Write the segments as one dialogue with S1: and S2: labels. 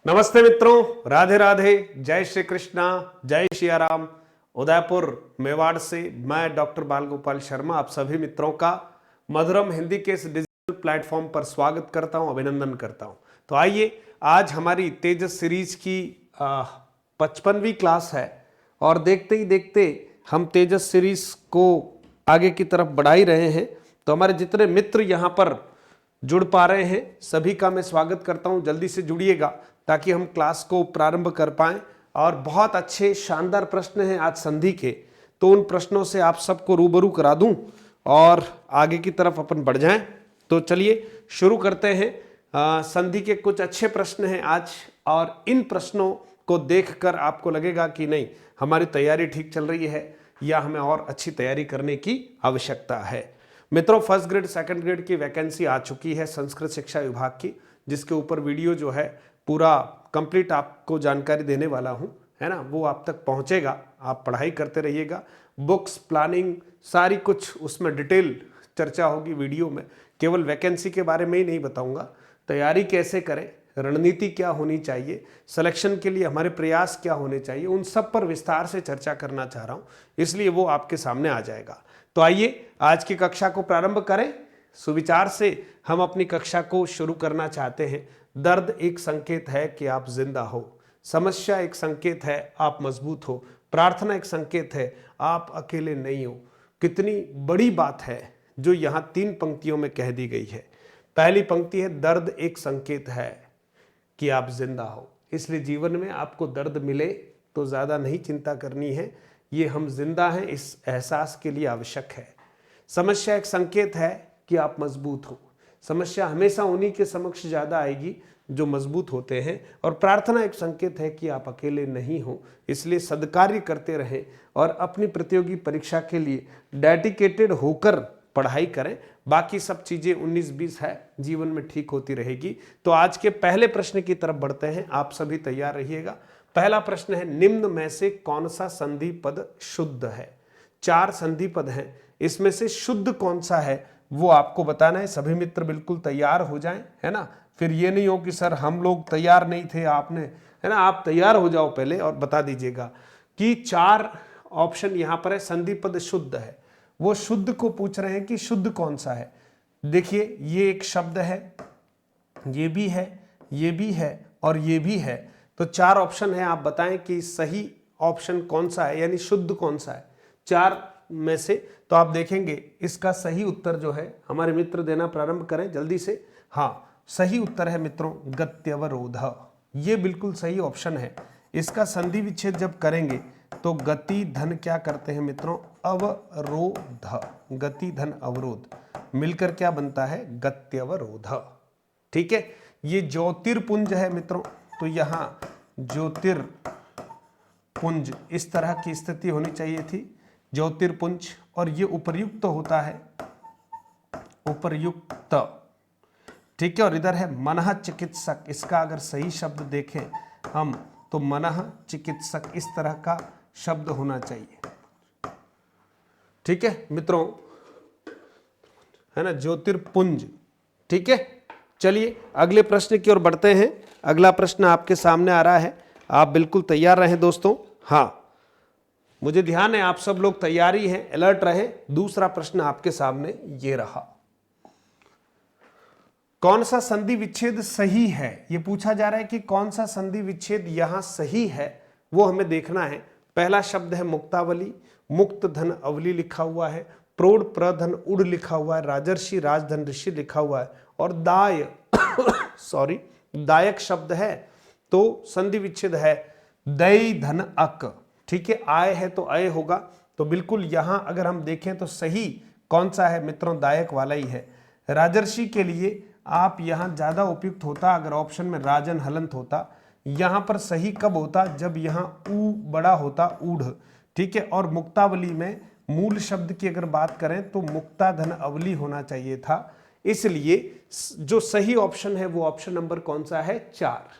S1: नमस्ते मित्रों, राधे राधे, जय श्री कृष्णा, जय श्री राम। उदयपुर मेवाड़ से मैं डॉक्टर बाल गोपाल शर्मा आप सभी मित्रों का मधुरम हिंदी के इस डिजिटल प्लेटफॉर्म पर स्वागत करता हूं, अभिनंदन करता हूं। तो आइए, आज हमारी तेजस सीरीज की 55वीं क्लास है और देखते ही देखते हम तेजस सीरीज को आगे की तरफ बढ़ा ही रहे हैं। तो हमारे जितने मित्र यहाँ पर जुड़ पा रहे हैं सभी का मैं स्वागत करता हूं। जल्दी से जुड़िएगा ताकि हम क्लास को प्रारंभ कर पाएं। और बहुत अच्छे शानदार प्रश्न हैं आज संधि के, तो उन प्रश्नों से आप सबको रूबरू करा दूं और आगे की तरफ अपन बढ़ जाएं। तो चलिए शुरू करते हैं। संधि के कुछ अच्छे प्रश्न हैं आज, और इन प्रश्नों को देखकर आपको लगेगा कि नहीं, हमारी तैयारी ठीक चल रही है या हमें और अच्छी तैयारी करने की आवश्यकता है। मित्रों, फर्स्ट ग्रेड सेकंड ग्रेड की वैकेंसी आ चुकी है संस्कृत शिक्षा विभाग की, जिसके ऊपर वीडियो जो है पूरा कंप्लीट आपको जानकारी देने वाला हूं, है ना। वो आप तक पहुंचेगा, आप पढ़ाई करते रहिएगा। बुक्स, प्लानिंग, सारी कुछ उसमें डिटेल चर्चा होगी वीडियो में। केवल वैकेंसी के बारे में ही नहीं बताऊंगा, तैयारी कैसे करें, रणनीति क्या होनी चाहिए, सिलेक्शन के लिए हमारे प्रयास क्या होने चाहिए, उन सब पर विस्तार से चर्चा करना चाह रहा हूं, इसलिए वो आपके सामने आ जाएगा। तो आइए आज की कक्षा को प्रारंभ करें। सुविचार से हम अपनी कक्षा को शुरू करना चाहते हैं। दर्द एक संकेत है कि आप जिंदा हो, समस्या एक संकेत है आप मजबूत हो, प्रार्थना एक संकेत है आप अकेले नहीं हो। कितनी बड़ी बात है जो यहाँ 3 पंक्तियों में कह दी गई है। पहली पंक्ति है, दर्द एक संकेत है कि आप जिंदा हो। इसलिए जीवन में आपको दर्द मिले तो ज़्यादा नहीं चिंता करनी है, ये हम जिंदा हैं इस एहसास के लिए आवश्यक है। समस्या एक संकेत है कि आप मजबूत हो। समस्या हमेशा उन्हीं के समक्ष ज़्यादा आएगी जो मजबूत होते हैं। और प्रार्थना एक संकेत है कि आप अकेले नहीं हो। इसलिए सद्कार्य करते रहें और अपनी प्रतियोगी परीक्षा के लिए डेडिकेटेड होकर पढ़ाई करें। बाकी सब चीज़ें 19-20 है, जीवन में ठीक होती रहेगी। तो आज के पहले प्रश्न की तरफ बढ़ते हैं, आप सभी तैयार रहिएगा। पहला प्रश्न है, निम्न में से कौन सा संधि पद शुद्ध है। 4 संधि पद हैं, इसमें से शुद्ध कौन सा है वो आपको बताना है। सभी मित्र बिल्कुल तैयार हो जाएं, है ना। फिर ये नहीं हो कि सर हम लोग तैयार नहीं थे, आपने, है ना। आप तैयार हो जाओ पहले और बता दीजिएगा कि 4 ऑप्शन यहाँ पर है। संधि पद शुद्ध है, वो शुद्ध को पूछ रहे हैं कि शुद्ध कौन सा है। देखिए, ये एक शब्द है, ये भी है, ये भी है और ये भी है। तो 4 ऑप्शन है, आप बताएं कि सही ऑप्शन कौन सा है, यानी शुद्ध कौन सा है 4 में से। तो आप देखेंगे इसका सही उत्तर जो है, हमारे मित्र देना प्रारंभ करें जल्दी से। हाँ, सही उत्तर है मित्रों गत्यवरोध। ये बिल्कुल सही ऑप्शन है। इसका संधि विच्छेद जब करेंगे तो गति धन क्या करते हैं मित्रों, अवरोध। गति धन अवरोध मिलकर क्या बनता है, गत्यवरोध। ठीक है। ये ज्योतिर्पुंज है मित्रों, तो यहाँ ज्योतिर्पुंज इस तरह की स्थिति होनी चाहिए थी, ज्योतिर्पुंज। और ये उपर्युक्त होता है, उपर्युक्त। ठीक है। और इधर है मनः चिकित्सक, इसका अगर सही शब्द देखें हम तो मनः चिकित्सक इस तरह का शब्द होना चाहिए। ठीक है मित्रों, है ना, ज्योतिर्पुंज। ठीक है। चलिए अगले प्रश्न की ओर बढ़ते हैं। अगला प्रश्न आपके सामने आ रहा है, आप बिल्कुल तैयार रहें दोस्तों। हाँ, मुझे ध्यान है आप सब लोग तैयारी हैं, अलर्ट रहे। दूसरा प्रश्न आपके सामने ये रहा, कौन सा संधि विच्छेद सही है। ये पूछा जा रहा है कि कौन सा संधि विच्छेद यहां सही है, वो हमें देखना है। पहला शब्द है मुक्तावली, मुक्त धन अवली लिखा हुआ है, प्रौढ़ प्रधन उड़ लिखा हुआ है, राजर्षि राजधन ऋषि लिखा हुआ है, और दाय सॉरी दायक शब्द है। तो संधि विच्छेद है दय धन अक। ठीक है, आय है तो अय होगा। तो बिल्कुल यहां अगर हम देखें तो सही कौन सा है मित्रों, दायक वाला ही है। राजर्षि के लिए आप यहां ज्यादा उपयुक्त होता अगर ऑप्शन में राजन हलंत होता। यहां पर सही कब होता, जब यहां ऊ बड़ा होता, ऊढ़। ठीक है। और मुक्तावली में मूल शब्द की अगर बात करें तो मुक्ता धन अवली होना चाहिए था। इसलिए जो सही ऑप्शन है वो ऑप्शन नंबर कौन सा है, 4।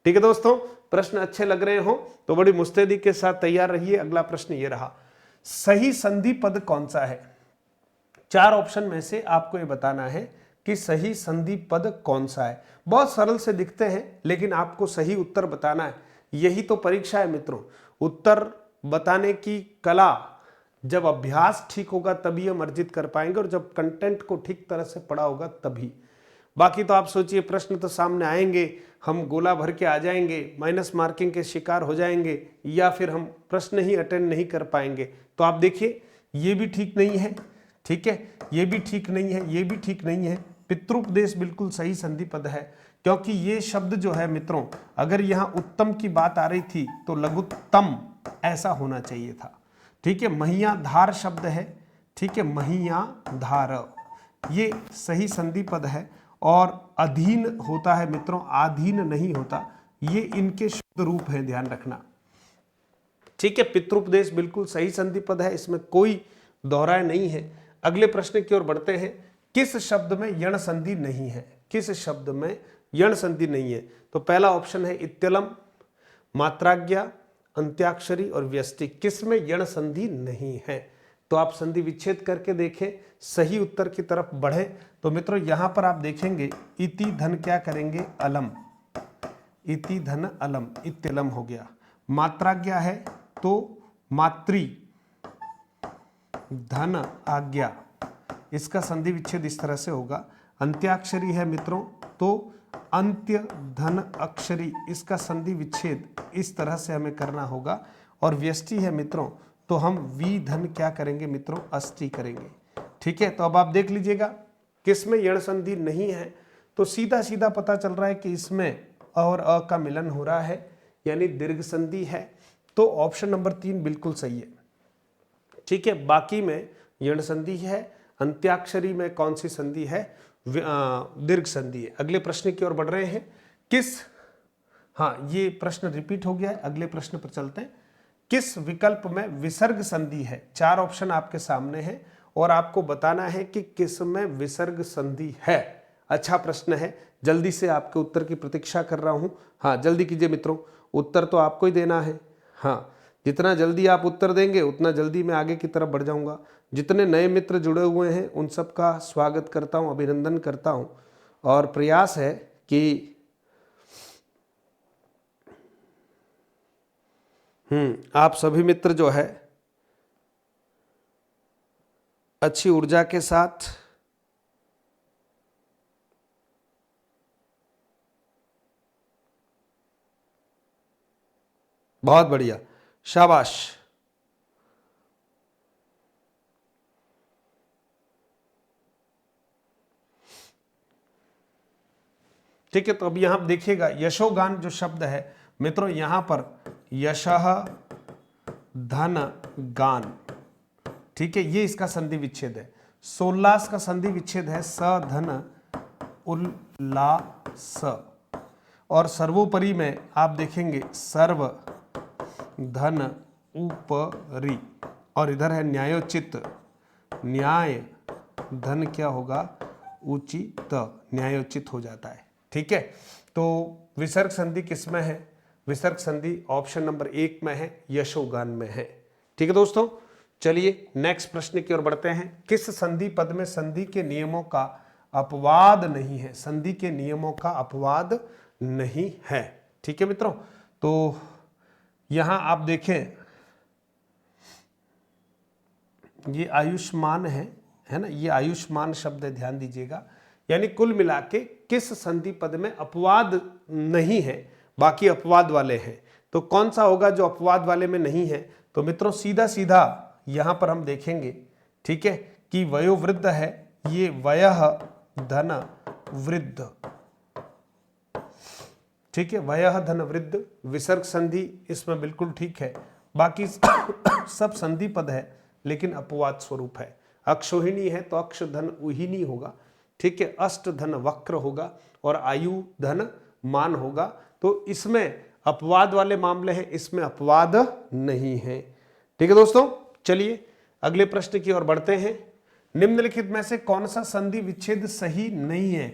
S1: ठीक है दोस्तों, प्रश्न अच्छे लग रहे हो तो बड़ी मुस्तैदी के साथ तैयार रहिए। अगला प्रश्न ये रहा, सही संधि पद कौन सा है। 4 ऑप्शन में से आपको ये बताना है कि सही संधि पद कौन सा है। बहुत सरल से दिखते हैं लेकिन आपको सही उत्तर बताना है, यही तो परीक्षा है मित्रों। उत्तर बताने की कला जब अभ्यास ठीक होगा तभी हम अर्जित कर पाएंगे, और जब कंटेंट को ठीक तरह से पढ़ा होगा तभी। बाकी तो आप सोचिए, प्रश्न तो सामने आएंगे, हम गोला भर के आ जाएंगे, माइनस मार्किंग के शिकार हो जाएंगे, या फिर हम प्रश्न ही अटेंड नहीं कर पाएंगे। तो आप देखिए, ये भी ठीक नहीं है, ठीक है, ये भी ठीक नहीं है, ये भी ठीक नहीं है। पितृपदेश बिल्कुल सही संधि पद है, क्योंकि ये शब्द जो है मित्रों, अगर यहाँ उत्तम की बात आ रही थी तो लघुत्तम ऐसा होना चाहिए था, ठीक है। महिया धार शब्द है, ठीक है, महिया धार, ये सही संधि पद है। और अधीन होता है मित्रों, आधीन नहीं होता, ये इनके शुद्ध रूप है, ध्यान रखना, ठीक है। पितृपदेश बिल्कुल सही संधि पद है, इसमें कोई दोहराए नहीं है। अगले प्रश्न की ओर बढ़ते हैं। किस शब्द में यण संधि नहीं है? किस शब्द में यण संधि नहीं है? तो पहला ऑप्शन है इत्यलम, मात्राज्ञा, अंत्याक्षरी और व्यष्टि। किस में यण संधि नहीं है? तो आप संधि विच्छेद करके देखें, सही उत्तर की तरफ बढ़े। तो मित्रों यहां पर आप देखेंगे इति धन क्या करेंगे? अलम, इति धन अलम, इत्यलम हो गया। मात्राज्ञा है तो मातृ धन आज्ञा, इसका संधि विच्छेद इस तरह से होगा। अंत्याक्षरी है मित्रों तो अंत्य धन अक्षरी, इसका संधि विच्छेद इस तरह से हमें करना होगा। और व्यष्टि है मित्रों तो हम वी धन क्या करेंगे मित्रों? अष्टि करेंगे, ठीक है। तो अब आप देख लीजिएगा किस में यण संधि नहीं है, तो सीधा सीधा पता चल रहा है कि इसमें अ और अ का मिलन हो रहा है, यानी दीर्घ संधि है। तो ऑप्शन नंबर 3 बिल्कुल सही है, ठीक है। बाकी में यण संधि है, अंत्याक्षरी में कौन सी संधि है? दीर्घ संधि है। अगले प्रश्न की ओर बढ़ रहे हैं। किस, हाँ ये प्रश्न रिपीट हो गया है, अगले प्रश्न पर चलते हैं। किस विकल्प में विसर्ग संधि है? 4 ऑप्शन आपके सामने हैं और आपको बताना है कि किस में विसर्ग संधि है। अच्छा प्रश्न है, जल्दी से आपके उत्तर की प्रतीक्षा कर रहा हूं। हाँ जल्दी कीजिए मित्रों, उत्तर तो आपको ही देना है। हाँ जितना जल्दी आप उत्तर देंगे उतना जल्दी मैं आगे की तरफ बढ़ जाऊंगा। जितने नए मित्र जुड़े हुए हैं उन सब का स्वागत करता हूं, अभिनंदन करता हूं, और प्रयास है कि आप सभी मित्र जो है अच्छी ऊर्जा के साथ बहुत बढ़िया, शाबाश। ठीक है, तो अब यहां देखिएगा यशोगान जो शब्द है मित्रों, यहां पर यशः धन गान, ठीक है, ये इसका संधि विच्छेद है। सोल्लास का संधि विच्छेद है स धन उल्लास, और सर्वोपरि में आप देखेंगे सर्व धन ऊपरी, और इधर है न्यायोचित, न्याय धन क्या होगा? उचित, न्यायोचित हो जाता है, ठीक है। तो विसर्ग संधि किस में है? विसर्ग संधि ऑप्शन नंबर 1 में है, यशोगान में है, ठीक है दोस्तों। चलिए नेक्स्ट प्रश्न की ओर बढ़ते हैं। किस संधि पद में संधि के नियमों का अपवाद नहीं है? संधि के नियमों का अपवाद नहीं है, ठीक है मित्रों। तो यहां आप देखें ये आयुष्मान है ना, ये आयुष्मान शब्द है, ध्यान दीजिएगा। यानी कुल मिला के किस संधि पद में अपवाद नहीं है, बाकी अपवाद वाले हैं। तो कौन सा होगा जो अपवाद वाले में नहीं है? तो मित्रों सीधा सीधा यहां पर हम देखेंगे, ठीक है, कि वयोवृद्ध है, ये वयः धन वृद्ध, ठीक है, वयः धन वृद्ध, विसर्ग संधि इसमें बिल्कुल ठीक है। बाकी सब संधि पद है लेकिन अपवाद स्वरूप है। अक्षोहिणी है तो अक्ष धन उहिनी होगा, ठीक है, अष्ट धन वक्र होगा, और आयु धन मान होगा। तो इसमें अपवाद वाले मामले हैं, इसमें अपवाद नहीं है, ठीक है दोस्तों। चलिए अगले प्रश्न की ओर बढ़ते हैं। निम्नलिखित में से कौन सा संधि विच्छेद सही नहीं है?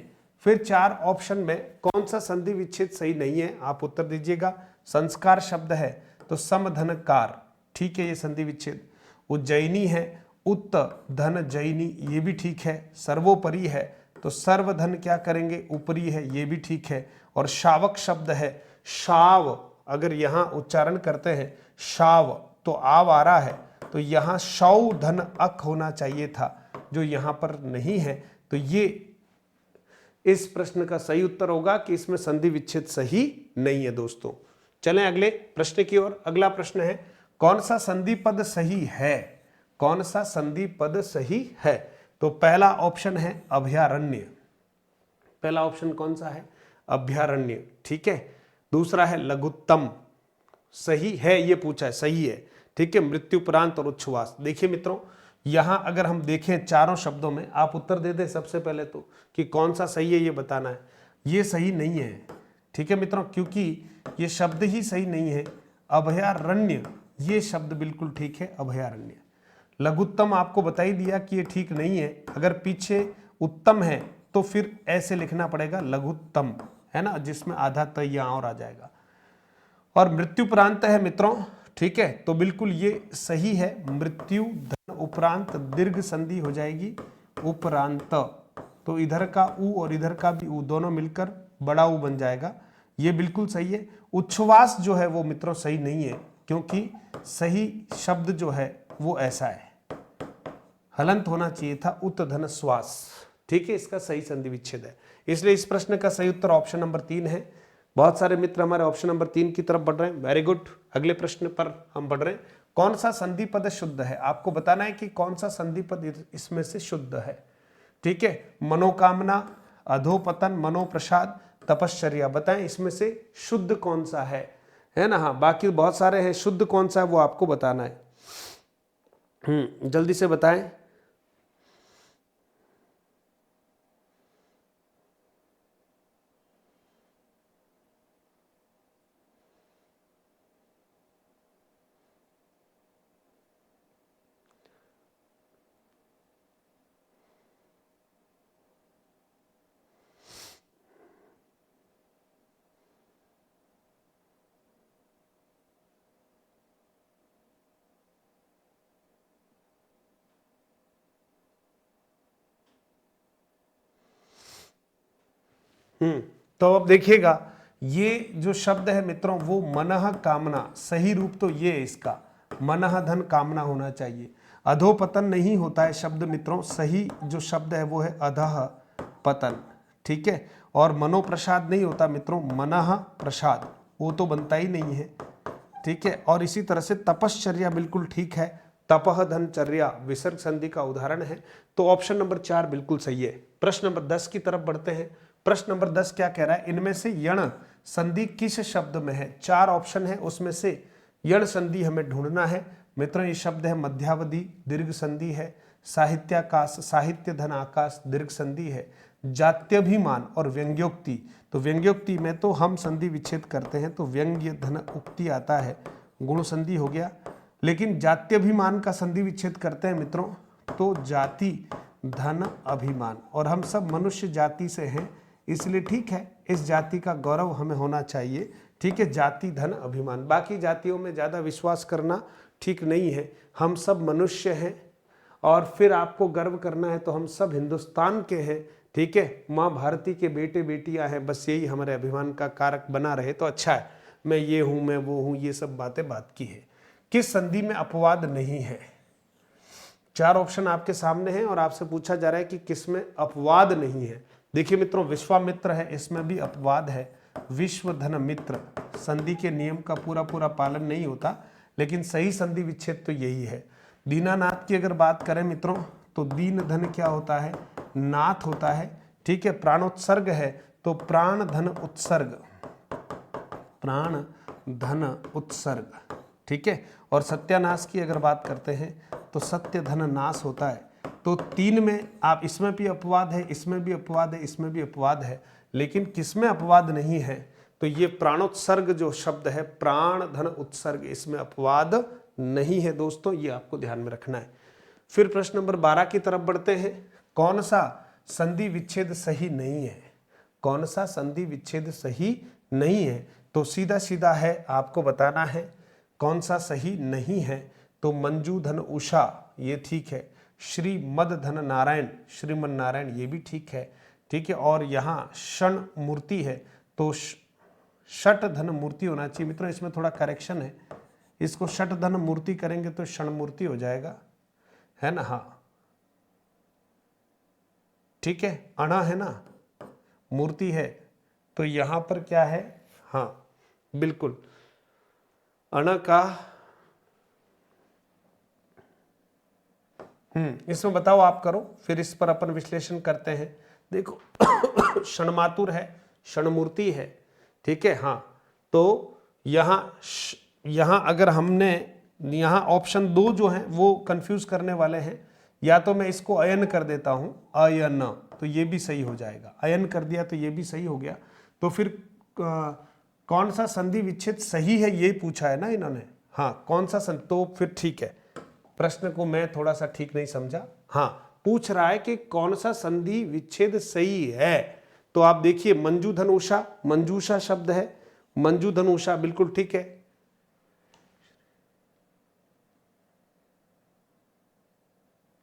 S1: फिर 4 ऑप्शन में कौन सा संधि विच्छेद सही नहीं है, आप उत्तर दीजिएगा। संस्कार शब्द है तो समधनकार, ठीक है, ये संधि विच्छेद। उज्जैनी है, उत्त धन जैनी, ये भी ठीक है। सर्वोपरि है तो सर्वधन क्या करेंगे, ऊपरी है, ये भी ठीक है। और शावक शब्द है, शाव, अगर यहां उच्चारण करते हैं शाव तो आव आ रहा है, तो यहां शौ धन अक होना चाहिए था, जो यहां पर नहीं है। तो ये इस प्रश्न का सही उत्तर होगा कि इसमें संधि विच्छेद सही नहीं है दोस्तों। चलें अगले प्रश्न की ओर। अगला प्रश्न है, कौन सा संधि पद सही है, कौन सा संधि पद सही है? तो पहला ऑप्शन है अभयारण्य। पहला ऑप्शन कौन सा है? अभयारण्य, ठीक है। दूसरा है लघुत्तम, सही है, ये पूछा है, सही है, ठीक है। मृत्युपरांत और उच्छ्वास। देखिए मित्रों, यहां अगर हम देखें चारों शब्दों में, आप उत्तर दे दें सबसे पहले तो कि कौन सा सही है, ये बताना है। ये सही नहीं है, ठीक है मित्रों, क्योंकि ये शब्द ही सही नहीं है। अभयारण्य ये शब्द बिल्कुल ठीक है, अभयारण्य। लघुत्तम आपको बता ही दिया कि ये ठीक नहीं है। अगर पीछे उत्तम है तो फिर ऐसे लिखना पड़ेगा लघुत्तम, है ना, जिसमें आधा त यहाँ और आ जाएगा। और मृत्युपरांत है मित्रों, ठीक है, तो बिल्कुल ये सही है। मृत्यु धन उपरांत दीर्घ संधि हो जाएगी उपरांत, तो इधर का उ और इधर का भी उ दोनों मिलकर बड़ा उ बन जाएगा, ये बिल्कुल सही है। उच्छ्वास जो है वो मित्रों सही नहीं है, क्योंकि सही शब्द जो है वो ऐसा है, हलंत होना चाहिए था उत धन श्वास, ठीक है, इसका सही संधि विच्छेद है। इसलिए इस प्रश्न का सही उत्तर ऑप्शन नंबर 3 है। बहुत सारे मित्र हमारे ऑप्शन नंबर 3 की तरफ बढ़ रहे हैं, वेरी गुड। अगले प्रश्न पर हम बढ़ रहे हैं, कौन सा संधि पद शुद्ध है? आपको बताना है कि कौन सा संधि पद इसमें से शुद्ध है, ठीक है। मनोकामना, अधोपतन, मनोप्रसाद, तपश्चर्या, बताएं इसमें से शुद्ध कौन सा है ना। हाँ, बाकी बहुत सारे हैं, शुद्ध कौन सा है वो आपको बताना है। जल्दी से बताएं। तो अब देखिएगा, ये जो शब्द है मित्रों वो मनः कामना, सही रूप तो ये है इसका, मनः धन कामना होना चाहिए। अधोपतन नहीं होता है शब्द मित्रों, सही जो शब्द है वो है अधः पतन, ठीक है। और मनोप्रसाद नहीं होता मित्रों, मनः प्रसाद, वो तो बनता ही नहीं है, ठीक है। और इसी तरह से तपश्चर्या बिल्कुल ठीक है, तपह धनचर्या विसर्ग संधि का उदाहरण है। तो ऑप्शन नंबर 4 बिल्कुल सही है। प्रश्न नंबर 10 की तरफ बढ़ते हैं। प्रश्न नंबर 10 क्या कह रहा है, इनमें से यण संधि किस शब्द में है? 4 ऑप्शन है, उसमें से यण संधि हमें ढूंढना है मित्रों। ये शब्द है मध्यावधि, दीर्घ संधि है, साहित्याकाश, साहित्य धन आकाश, दीर्घ संधि है, जात्यभिमान और व्यंग्योक्ति। तो व्यंग्योक्ति में तो हम संधि विच्छेद करते हैं, तो व्यंग्य धन उक्ति आता है, गुण संधि हो गया। लेकिन जात्यभिमान का संधि विच्छेद करते हैं मित्रों, तो जाति धन अभिमान, और हम सब मनुष्य जाति से हैं, इसलिए ठीक है, इस जाति का गौरव हमें होना चाहिए, ठीक है, जाति धन अभिमान। बाकी जातियों में ज़्यादा विश्वास करना ठीक नहीं है, हम सब मनुष्य हैं। और फिर आपको गर्व करना है तो हम सब हिंदुस्तान के हैं, ठीक है, माँ भारती के बेटे बेटियां हैं, बस यही हमारे अभिमान का कारक बना रहे तो अच्छा है। मैं ये हूँ, मैं वो हूँ, ये सब बातें बात की है। किस संधि में अपवाद नहीं है? 4 ऑप्शन आपके सामने हैं और आपसे पूछा जा रहा है कि किसमें अपवाद नहीं है। देखिए मित्रों, विश्वामित्र है, इसमें भी अपवाद है। विश्व धन मित्र, संधि के नियम का पूरा पूरा पालन नहीं होता, लेकिन सही संधि विच्छेद तो यही है। दीनानाथ की अगर बात करें मित्रों, तो दीन धन क्या होता है? नाथ होता है, ठीक है। प्राणोत्सर्ग है तो प्राण धन उत्सर्ग, प्राण धन उत्सर्ग, ठीक है। और सत्यानाश की अगर बात करते हैं तो सत्य धन नाश होता है। तो 3 में आप, इसमें भी अपवाद है, इसमें भी अपवाद है, इसमें भी अपवाद है, लेकिन किसमें अपवाद नहीं है? तो ये प्राणोत्सर्ग जो शब्द है, प्राण धन उत्सर्ग, इसमें अपवाद नहीं है दोस्तों, ये आपको ध्यान में रखना है। फिर प्रश्न नंबर 12 की तरफ बढ़ते हैं, कौन सा संधि विच्छेद सही नहीं है? कौन सा संधि विच्छेद सही नहीं है? तो सीधा सीधा है, आपको बताना है कौन सा सही नहीं है। तो मंजू धन उषा, ये ठीक है। श्री मद धन नारायण, श्रीमन नारायण, ये भी ठीक है। ठीक है, और यहाँ षण मूर्ति है तो षट धन मूर्ति होना चाहिए। मित्रों इसमें थोड़ा करेक्शन है, इसको षट धन मूर्ति करेंगे तो क्षण मूर्ति हो जाएगा, है ना। हाँ ठीक है, अणा है ना, मूर्ति है, तो यहां पर क्या है, हाँ बिल्कुल अणा का। इसमें बताओ, आप करो, फिर इस पर अपन विश्लेषण करते हैं। देखो क्षणमातुर है, क्षणमूर्ति है, ठीक है। हाँ तो यहां अगर हमने यहां ऑप्शन 2 जो है वो कंफ्यूज करने वाले हैं, या तो मैं इसको अयन कर देता हूं, अयन, तो ये भी सही हो जाएगा, अयन कर दिया तो ये भी सही हो गया। तो फिर कौन सा संधि विच्छेद सही है ये पूछा है ना इन्होंने, हाँ कौन सा संधि, तो फिर ठीक है, प्रश्न को मैं थोड़ा सा ठीक नहीं समझा। हाँ पूछ रहा है कि कौन सा संधि विच्छेद सही है, तो आप देखिए मंजू धन उषा, मंजूषा शब्द है, मंजू धन उषा बिल्कुल ठीक है।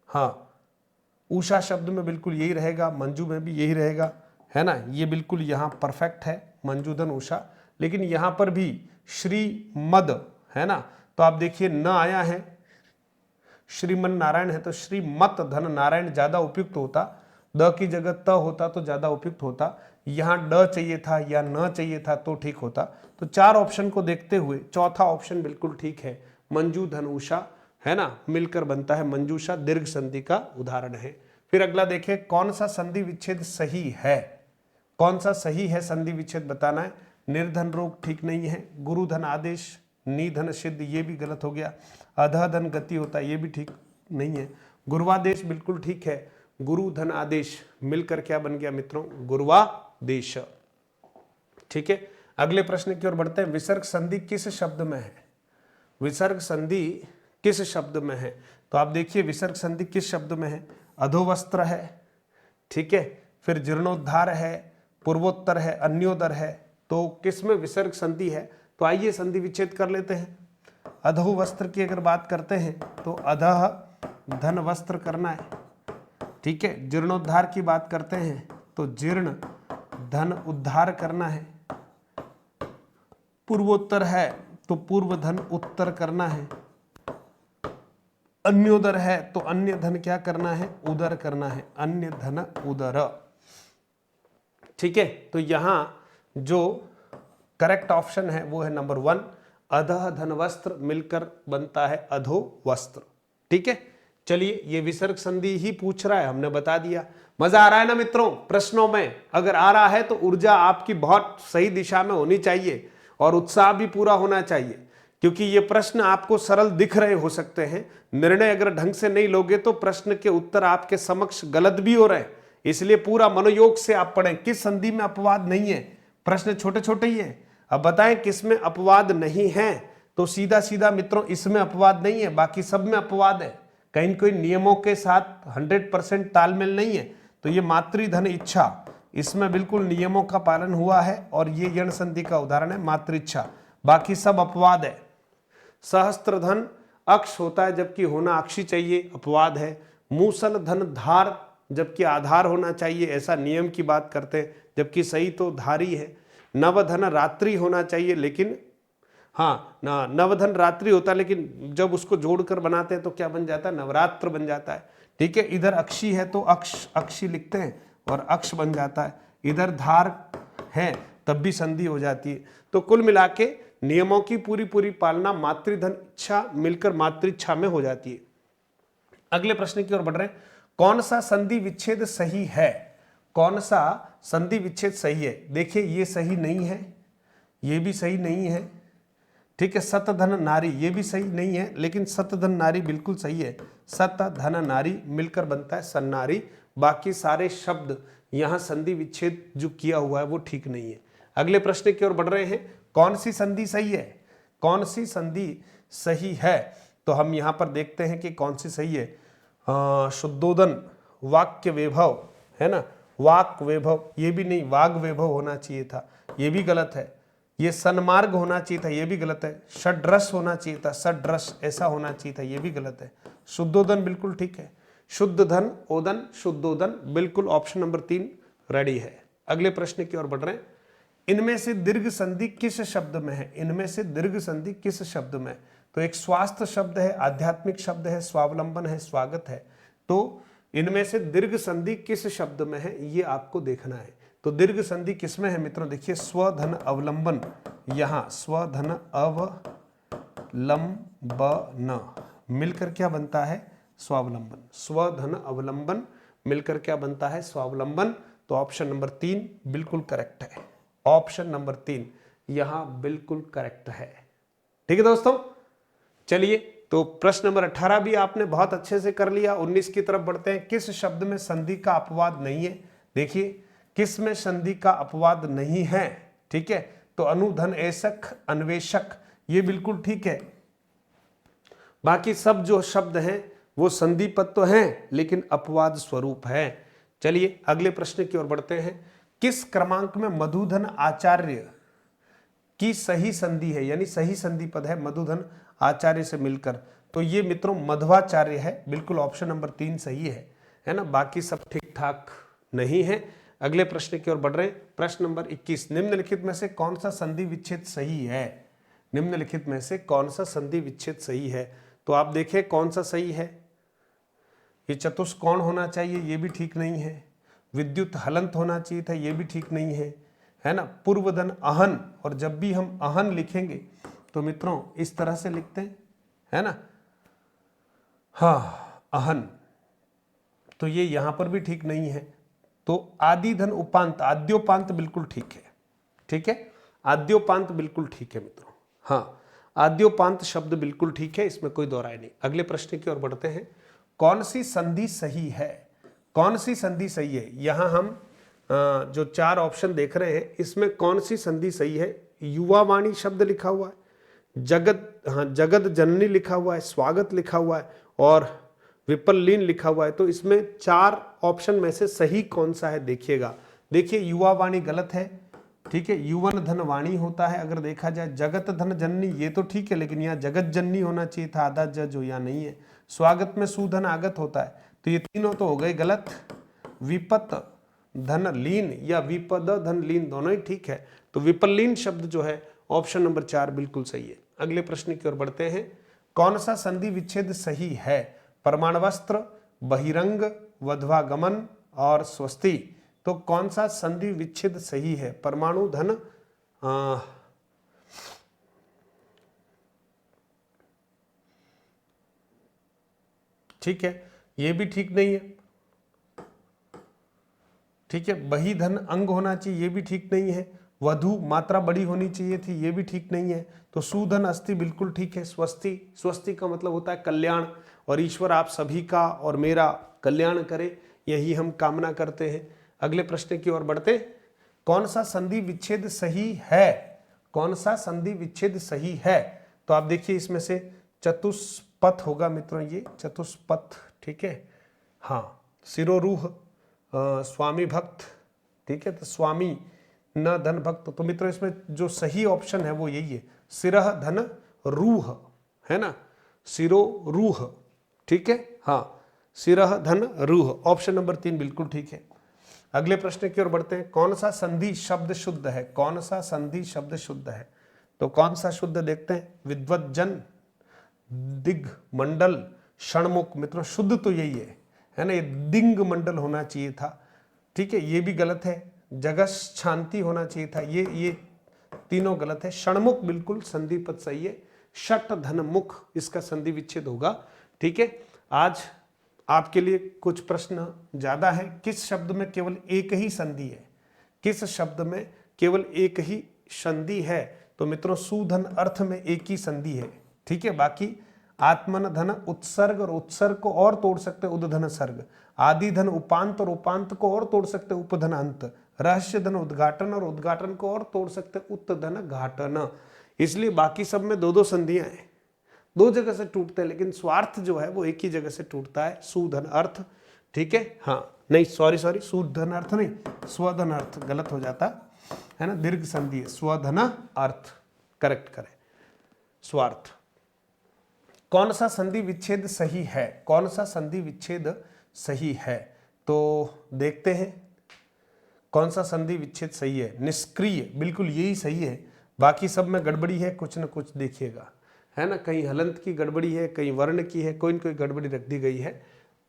S1: हाँ उषा शब्द में बिल्कुल यही रहेगा, मंजू में भी यही रहेगा, है ना, ये बिल्कुल यहाँ परफेक्ट है मंजूधन उषा। लेकिन यहाँ पर भी श्री मद है ना, तो आप देखिए न आया है, श्रीमन नारायण है, तो श्री मत धन नारायण ज्यादा उपयुक्त होता, द की जगह त होता तो ज्यादा उपयुक्त होता, यहाँ ड चाहिए था या न चाहिए था तो ठीक होता। तो 4 ऑप्शन को देखते हुए चौथा ऑप्शन बिल्कुल ठीक है, मंजू धन उषा, है ना, मिलकर बनता है मंजूषा, दीर्घ संधि का उदाहरण है। फिर अगला देखें, कौन सा संधि विच्छेद सही है, कौन सा सही है संधि विच्छेद बताना है। निर्धन रोग ठीक नहीं है, गुरु धन आदेश, निधन सिद्ध ये भी गलत हो गया, अधः धन गति होता है ये भी ठीक नहीं है, गुरुवादेश बिल्कुल ठीक है, गुरु धन आदेश मिलकर क्या बन गया मित्रों, गुरुवादेश। ठीक है, अगले प्रश्न की ओर बढ़ते हैं, विसर्ग संधि किस शब्द में है, विसर्ग संधि किस शब्द में है, तो आप देखिए विसर्ग संधि किस शब्द में है, अधोवस्त्र है, ठीक है, फिर जीर्णोद्धार है, पूर्वोत्तर है, अन्योदर है, तो किसमें विसर्ग संधि है। तो आइए संधि विच्छेद कर लेते हैं। अधो वस्त्र की अगर बात करते हैं तो अधः धन वस्त्र करना है, ठीक है। जीर्णोद्धार की बात करते हैं तो जीर्ण धन उद्धार करना है, पूर्वोत्तर है तो पूर्व धन उत्तर करना है, अन्योदर है तो अन्य धन क्या करना है, उदर करना है, अन्य धन उदर। ठीक है, तो यहां जो करेक्ट ऑप्शन है वो है नंबर 1, अधः धन वस्त्र मिलकर बनता है अधो वस्त्र। ठीक है, चलिए ये विसर्ग संधि ही पूछ रहा है, हमने बता दिया। मजा आ रहा है ना मित्रों प्रश्नों में, अगर आ रहा है तो ऊर्जा आपकी बहुत सही दिशा में होनी चाहिए और उत्साह भी पूरा होना चाहिए, क्योंकि ये प्रश्न आपको सरल दिख रहे हो सकते हैं, निर्णय अगर ढंग से नहीं लोगे तो प्रश्न के उत्तर आपके समक्ष गलत भी हो रहे हैं, इसलिए पूरा मनोयोग से आप पढ़ें। किस संधि में अपवाद नहीं है, प्रश्न छोटे छोटे ही है, अब बताएं किसमें अपवाद नहीं है, तो सीधा सीधा मित्रों इसमें अपवाद नहीं है, बाकी सब में अपवाद है, कहीं कोई नियमों के साथ 100% तालमेल नहीं है। तो ये मातृधन इच्छा, इसमें बिल्कुल नियमों का पालन हुआ है और ये यण संधि का उदाहरण है मातृच्छा, बाकी सब अपवाद है। सहस्त्र धन अक्ष होता है जबकि होना अक्षी चाहिए, अपवाद है। मूसल धन धार जबकि आधार होना चाहिए, ऐसा नियम की बात करते हैं, जबकि सही तो धारी है। नवधन रात्रि होना चाहिए, लेकिन हाँ ना, नवधन रात्रि होता है लेकिन जब उसको जोड़कर बनाते हैं तो क्या बन जाता है, नवरात्र बन जाता है। ठीक है, इधर अक्षी है तो अक्षी लिखते हैं और अक्ष बन जाता है, इधर धार है तब भी संधि हो जाती है। तो कुल मिला के नियमों की पूरी पूरी पालना मातृधन इच्छा मिलकर मातृच्छा में हो जाती है। अगले प्रश्न की ओर बढ़ रहे हैं, कौन सा संधि विच्छेद सही है, कौन सा संधि विच्छेद सही है। देखिए ये सही नहीं है, ये भी सही नहीं है, ठीक है। सतधन नारी ये भी सही नहीं है, लेकिन सतधन नारी बिल्कुल सही है, सतधन नारी मिलकर बनता है सन्नारी। बाकी सारे शब्द यहां संधि विच्छेद जो किया हुआ है वो ठीक नहीं है। अगले प्रश्न की ओर बढ़ रहे हैं, कौन सी संधि सही है, कौन सी संधि सही है, तो हम यहां पर देखते हैं कि कौन सी सही है। शुद्धोदन वाक्य वैभव है ना, वाक वैभव ये भी नहीं, वाग वैभव होना चाहिए था, ये भी गलत है। ये सन्मार्ग होना चाहिए था, ये भी गलत है। षड्रस होना चाहिए था, षड्रस ऐसा होना चाहिए था, ये भी गलत है। शुद्धोदन बिल्कुल ठीक है, शुद्ध धन ओदन शुद्धोदन बिल्कुल ऑप्शन नंबर 3 रेडी है। अगले प्रश्न की ओर बढ़ रहे हैं। इनमें से दीर्घ संधि किस शब्द में है? इनमें से दीर्घ संधि किस शब्द में? तो एक स्वास्थ्य शब्द है, आध्यात्मिक शब्द है, स्वावलंबन है, स्वागत है। तो इनमें से दीर्घ संधि किस शब्द में है ये आपको देखना है। तो दीर्घ संधि किसमें है मित्रों? देखिए स्वधन अवलंबन, यहां स्वधन अवलंबन मिलकर क्या बनता है? स्वावलंबन। स्वधन अवलंबन मिलकर क्या बनता है? स्वावलंबन। तो ऑप्शन नंबर 3 बिल्कुल करेक्ट है। ऑप्शन नंबर 3 यहां बिल्कुल करेक्ट है। ठीक है दोस्तों, चलिए तो प्रश्न नंबर 18 भी आपने बहुत अच्छे से कर लिया। 19 की तरफ बढ़ते हैं। किस शब्द में संधि का अपवाद नहीं है? देखिए किस में संधि का अपवाद नहीं है? ठीक है, तो अनुधन एशक अन्वेषक ये बिल्कुल ठीक है। बाकी सब जो शब्द हैं वो संधि पद तो हैं लेकिन अपवाद स्वरूप है। चलिए अगले प्रश्न की ओर बढ़ते हैं। किस क्रमांक में मधुधन आचार्य की सही संधि है? यानी सही संधि पद है मधुधन आचार्य से मिलकर। तो ये मित्रों मध्वाचार्य है। बिल्कुल ऑप्शन नंबर 3 सही है ना। बाकी सब ठीक ठाक नहीं है। अगले प्रश्न की ओर बढ़ रहे हैं। प्रश्न नंबर 21। निम्नलिखित में से कौन सा संधि विच्छेद सही है? निम्नलिखित में से कौन सा संधि विच्छेद सही है? तो आप देखें कौन सा सही है। ये चतुष्कोण होना चाहिए, ये भी ठीक नहीं है। विद्युत हलंत होना चाहिए था, ये भी ठीक नहीं है ना। पूर्वधन अहन, और जब भी हम अहन लिखेंगे तो मित्रों इस तरह से लिखते हैं, है ना। हाँ अहन, तो ये यहां पर भी ठीक नहीं है। तो आदि धन उपांत, आद्योपांत बिल्कुल ठीक है। ठीक है, आद्योपांत बिल्कुल ठीक है मित्रों। हाँ आद्योपांत शब्द बिल्कुल ठीक है, इसमें कोई दो राय नहीं। अगले प्रश्न की ओर बढ़ते हैं। कौन सी संधि सही है? कौन सी संधि सही है? यहां हम जो 4 ऑप्शन देख रहे हैं इसमें कौन सी संधि सही है? युवा वाणी शब्द लिखा हुआ है, जगत, हाँ जगत जननी लिखा हुआ है, स्वागत लिखा हुआ है और विपल्लीन लिखा हुआ है। तो इसमें 4 ऑप्शन में से सही कौन सा है देखिएगा। देखिए युवा वाणी गलत है। ठीक है, युवन धन वाणी होता है अगर देखा जाए। जगत धन जननी ये तो ठीक है, लेकिन यहाँ जगत जननी होना चाहिए था, आधा ज जो यहाँ नहीं है। स्वागत में सुधन आगत होता है, तो ये तीनों तो हो गए गलत। विपत धन लीन या विपद धन लीन दोनों ही ठीक है। तो विपल्लीन शब्द जो है ऑप्शन नंबर 4 बिल्कुल सही है। अगले प्रश्न की ओर बढ़ते हैं। कौन सा संधि विच्छेद सही है? परमाण वस्त्र, बहिरंग, वध्वागमन और स्वस्ति। तो कौन सा संधि विच्छेद सही है? परमाणु धन ठीक है, ये भी ठीक नहीं है। ठीक है, बही धन अंग होना चाहिए, ये भी ठीक नहीं है। वधु मात्रा बड़ी होनी चाहिए थी, ये भी ठीक नहीं है। तो सुधन अस्थि बिल्कुल ठीक है। स्वस्ति, स्वस्ति का मतलब होता है कल्याण, और ईश्वर आप सभी का और मेरा कल्याण करे, यही हम कामना करते हैं। अगले प्रश्न की ओर बढ़ते। कौन सा संधि विच्छेद सही है? कौन सा संधि विच्छेद सही है? तो आप देखिए इसमें से चतुष्पथ होगा मित्रों, ये चतुष्पथ। ठीक है, हाँ सिरोरूह, स्वामी भक्त। ठीक है, तो स्वामी न धन भक्त। तो मित्रों इसमें जो सही ऑप्शन है वो यही है, सिरह धन रूह, है ना, सिरो रूह। ठीक है, हाँ सिरह धन रूह, ऑप्शन नंबर 3 बिल्कुल ठीक है। अगले प्रश्न की ओर बढ़ते हैं। कौन सा संधि शब्द शुद्ध है? कौन सा संधि शब्द शुद्ध है? तो कौन सा शुद्ध देखते हैं। विद्वज्जन, दिग्मंडल, षणमुख। मित्रों शुद्ध तो यही है ना, ये दिंग मंडल होना चाहिए था। ठीक है, ये भी गलत है। जगत शांति होना चाहिए था, ये तीनों गलत है। षणमुख बिल्कुल संधि पद सही है। षट धन मुख इसका संधि विच्छेद होगा। ठीक है, आज आपके लिए कुछ प्रश्न ज्यादा है। किस शब्द में केवल एक ही संधि है? किस शब्द में केवल एक ही संधि है? तो मित्रों सुधन अर्थ में एक ही संधि है। ठीक है, बाकी आत्मन धन उत्सर्ग, और उत्सर्ग को और तोड़ सकते उद्धन सर्ग। आदि धन उपांत, और उपांत को और तोड़ सकते उपधन अंत। रहस्य धन उद्घाटन, और उद्घाटन को और तोड़ सकते उत्तधन घाटन। इसलिए बाकी सब में 2-2 संधियां हैं, 2 जगह से टूटते हैं, लेकिन स्वार्थ जो है वो एक ही जगह से टूटता है, सुधन अर्थ। ठीक है, हाँ नहीं सॉरी सुधन अर्थ नहीं, स्वधन अर्थ गलत हो जाता है ना, दीर्घ संधि है, स्वधन अर्थ करेक्ट करें, स्वार्थ। कौन सा संधि विच्छेद सही है? कौन सा संधि विच्छेद सही है? तो देखते हैं। कौन सा संधि विच्छेद सही है? निष्क्रिय, बिल्कुल यही सही है। बाकी सब में गड़बड़ी है, कुछ न कुछ देखिएगा, है ना, कहीं हलंत की गड़बड़ी है, कहीं वर्ण की है, कोई न कोई गड़बड़ी रख दी गई है।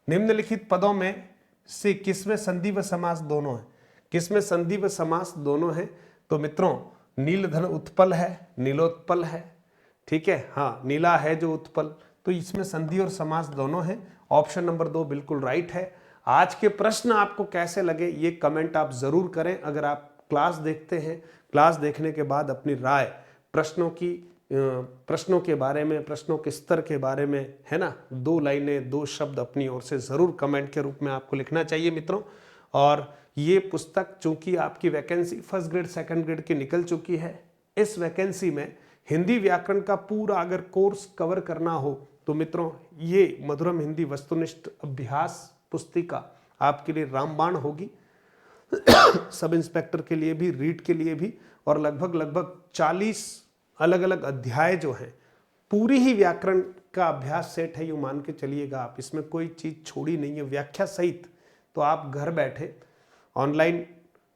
S1: निम्नलिखित पदों में से किसमें संधि व समास दोनों है? किसमें संधि व समास दोनों है? तो मित्रों, नीलधन उत्पल है, नीलोत्पल है, ठीक है, हाँ, नीला है जो उत्पल, तो इसमें संधि और समास दोनों है। ऑप्शन नंबर 2 बिल्कुल राइट है। आज के प्रश्न आपको कैसे लगे ये कमेंट आप जरूर करें। अगर आप क्लास देखते हैं, क्लास देखने के बाद अपनी राय प्रश्नों के बारे में, प्रश्नों के स्तर के बारे में, है ना, 2 लाइनें 2 शब्द अपनी ओर से जरूर कमेंट के रूप में आपको लिखना चाहिए मित्रों। और ये पुस्तक चूंकि आपकी vacancy first grade second grade की निकल चुकी है, इस वैकेंसी में हिंदी व्याकरण का पूरा अगर कोर्स कवर करना हो तो मित्रों ये मधुरम हिंदी वस्तुनिष्ठ अभ्यास पुस्तिका आपके लिए रामबाण होगी। सब इंस्पेक्टर के लिए भी, रीट के लिए भी, और लगभग 40 अलग अलग अध्याय जो हैं, पूरी ही व्याकरण का अभ्यास सेट है, यूं मान के चलिएगा आप, इसमें कोई चीज छोड़ी नहीं है व्याख्या सहित। तो आप घर बैठे ऑनलाइन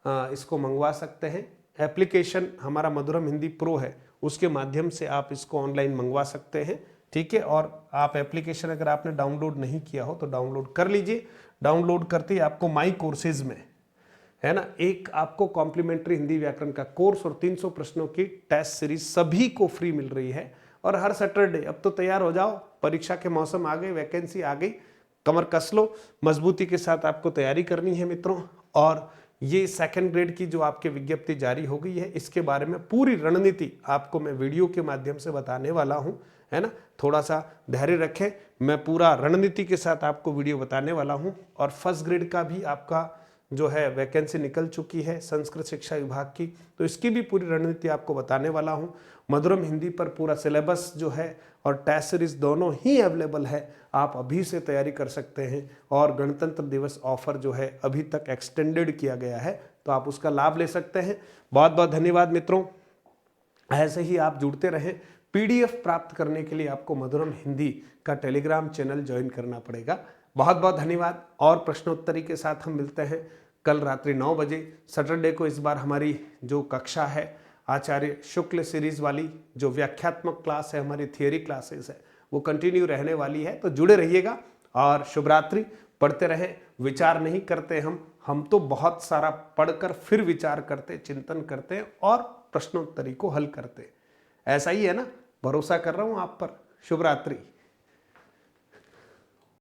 S1: इसको मंगवा सकते हैं। एप्लीकेशन हमारा मधुरम हिंदी प्रो है, उसके माध्यम से आप इसको ऑनलाइन मंगवा सकते हैं, ठीक है। और आप एप्लीकेशन अगर आपने डाउनलोड नहीं किया हो तो डाउनलोड कर लीजिए। डाउनलोड करते ही आपको माई कोर्सेज में, है ना, एक आपको कॉम्प्लीमेंट्री हिंदी व्याकरण का कोर्स और 300 प्रश्नों की टेस्ट सीरीज सभी को फ्री मिल रही है। और हर सैटरडे, अब तो तैयार हो जाओ, परीक्षा के मौसम आ गए, वैकेंसी आ गई, कमर कस लो, मजबूती के साथ आपको तैयारी करनी है मित्रों। और ये सेकंड ग्रेड की जो आपकी विज्ञप्ति जारी हो गई है, इसके बारे में पूरी रणनीति आपको मैं वीडियो के माध्यम से बताने वाला हूं, है ना, थोड़ा सा धैर्य रखें, मैं पूरा रणनीति के साथ आपको वीडियो बताने वाला हूं। और फर्स्ट ग्रेड का भी आपका जो है वैकेंसी निकल चुकी है संस्कृत शिक्षा विभाग की, तो इसकी भी पूरी रणनीति आपको बताने वाला हूं। मधुरम हिंदी पर पूरा सिलेबस जो है और टेस्ट सीरीज दोनों ही अवेलेबल है, आप अभी से तैयारी कर सकते हैं। और गणतंत्र दिवस ऑफर जो है अभी तक एक्सटेंडेड किया गया है, तो आप उसका लाभ ले सकते हैं। बहुत बहुत धन्यवाद मित्रों, ऐसे ही आप जुड़ते रहें। पीडीएफ प्राप्त करने के लिए आपको मधुरम हिंदी का टेलीग्राम चैनल ज्वाइन करना पड़ेगा। बहुत बहुत धन्यवाद। और प्रश्नोत्तरी के साथ हम मिलते हैं कल रात्रि 9 बजे सैटरडे को। इस बार हमारी जो कक्षा है आचार्य शुक्ल सीरीज वाली, जो व्याख्यात्मक क्लास है, हमारी थियोरी क्लासेस है, वो कंटिन्यू रहने वाली है, तो जुड़े रहिएगा। और शुभ रात्रि। पढ़ते रहें, विचार नहीं करते हम तो बहुत सारा पढ़कर फिर विचार करते, चिंतन करते और प्रश्नोत्तरी को हल करते। ऐसा ही है ना, भरोसा कर रहा हूं आप पर। शुभ रात्रि।